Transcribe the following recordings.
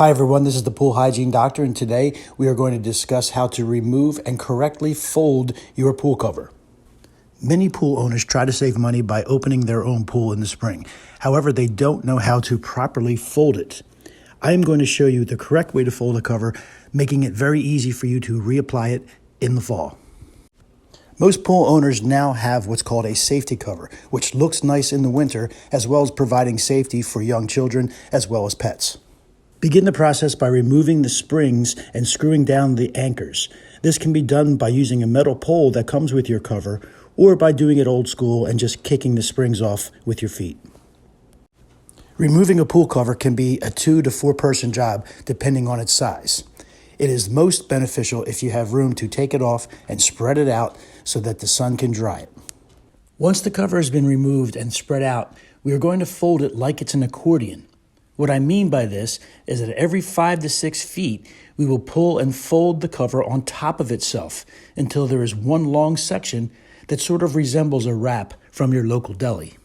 Hi everyone, this is the Pool Hygiene Doctor, and today we are going to discuss how to remove and correctly fold your pool cover. Many pool owners try to save money by opening their own pool in the spring. However, they don't know how to properly fold it. I am going to show you the correct way to fold a cover, making it very easy for you to reapply it in the fall. Most pool owners now have what's called a safety cover, which looks nice in the winter, as well as providing safety for young children as well as pets. Begin the process by removing the springs and screwing down the anchors. This can be done by using a metal pole that comes with your cover, or by doing it old school and just kicking the springs off with your feet. Removing a pool cover can be a 2 to 4 person job depending on its size. It is most beneficial if you have room to take it off and spread it out so that the sun can dry it. Once the cover has been removed and spread out, we are going to fold it like it's an accordion. What I mean by this is that every 5 to 6 feet, we will pull and fold the cover on top of itself until there is one long section that sort of resembles a wrap from your local deli.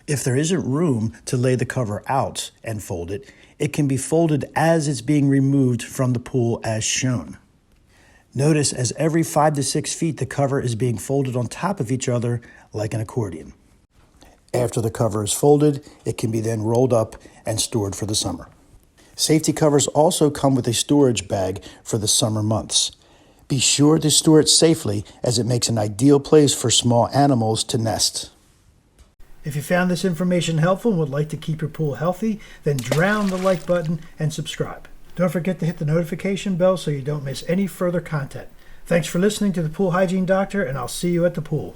If there isn't room to lay the cover out and fold it, it can be folded as it's being removed from the pool as shown. Notice as every 5 to 6 feet, the cover is being folded on top of each other like an accordion. After the cover is folded, it can be then rolled up and stored for the summer. Safety covers also come with a storage bag for the summer months. Be sure to store it safely, as it makes an ideal place for small animals to nest. If you found this information helpful and would like to keep your pool healthy, then drown the like button and subscribe. Don't forget to hit the notification bell so you don't miss any further content. Thanks for listening to the Pool Hygiene Doctor, and I'll see you at the pool.